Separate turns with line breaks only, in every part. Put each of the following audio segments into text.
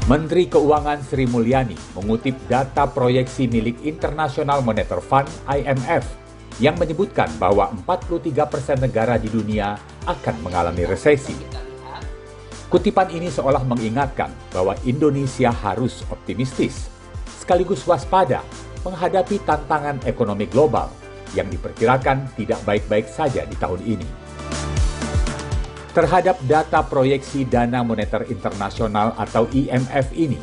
Menteri Keuangan Sri Mulyani mengutip data proyeksi milik International Monetary Fund (IMF) yang menyebutkan bahwa 43% negara di dunia akan mengalami resesi. Kutipan ini seolah mengingatkan bahwa Indonesia harus optimistis, sekaligus waspada menghadapi tantangan ekonomi global yang diperkirakan tidak baik-baik saja di tahun ini. Terhadap data proyeksi Dana Moneter Internasional atau IMF ini,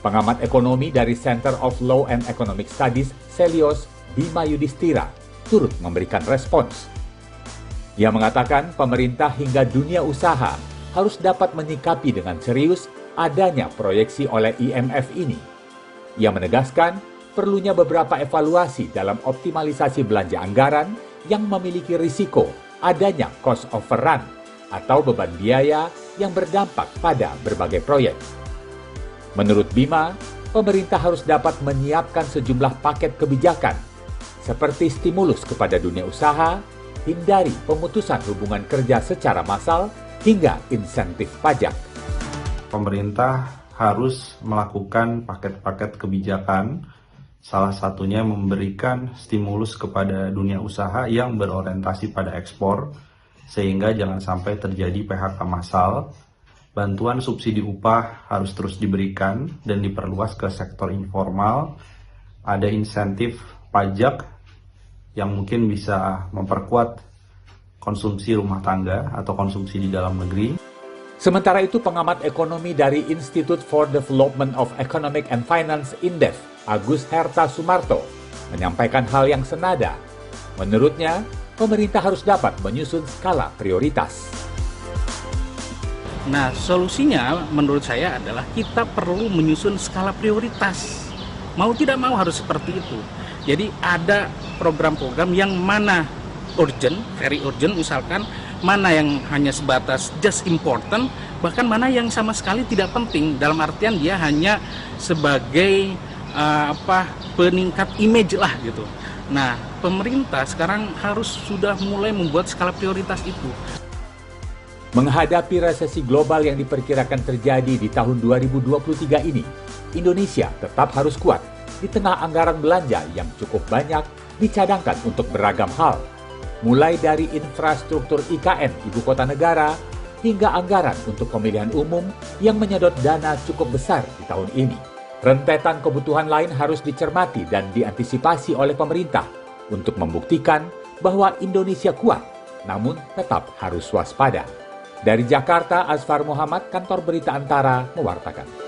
pengamat ekonomi dari Center of Law and Economic Studies, Celios Bima Yudhistira, turut memberikan respons. Ia mengatakan pemerintah hingga dunia usaha harus dapat menyikapi dengan serius adanya proyeksi oleh IMF ini. Ia menegaskan perlunya beberapa evaluasi dalam optimalisasi belanja anggaran yang memiliki risiko adanya cost overrun atau beban biaya yang berdampak pada berbagai proyek. Menurut Bima, pemerintah harus dapat menyiapkan sejumlah paket kebijakan seperti stimulus kepada dunia usaha, hindari pemutusan hubungan kerja secara massal, hingga insentif pajak.
Pemerintah harus melakukan paket-paket kebijakan, salah satunya memberikan stimulus kepada dunia usaha yang berorientasi pada ekspor, sehingga jangan sampai terjadi PHK massal. Bantuan subsidi upah harus terus diberikan dan diperluas ke sektor informal. Ada insentif pajak yang mungkin bisa memperkuat konsumsi rumah tangga atau konsumsi di dalam negeri.
Sementara itu, pengamat ekonomi dari Institute for Development of Economic and Finance (INDEF), Agus Herta Sumarto, menyampaikan hal yang senada. Menurutnya, pemerintah harus dapat menyusun skala prioritas.
Nah, solusinya menurut saya adalah kita perlu menyusun skala prioritas. Mau tidak mau harus seperti itu. Jadi ada program-program yang mana urgent, very urgent misalkan, mana yang hanya sebatas just important, bahkan mana yang sama sekali tidak penting, dalam artian dia hanya sebagai peningkat image lah gitu. Nah, pemerintah sekarang harus sudah mulai membuat skala prioritas itu.
Menghadapi resesi global yang diperkirakan terjadi di tahun 2023 ini, Indonesia tetap harus kuat di tengah anggaran belanja yang cukup banyak dicadangkan untuk beragam hal, mulai dari infrastruktur IKN ibu kota negara hingga anggaran untuk pemilihan umum yang menyedot dana cukup besar di tahun ini. Rentetan kebutuhan lain harus dicermati dan diantisipasi oleh pemerintah untuk membuktikan bahwa Indonesia kuat, namun tetap harus waspada. Dari Jakarta, Asfar Muhammad, Kantor Berita Antara, mewartakan.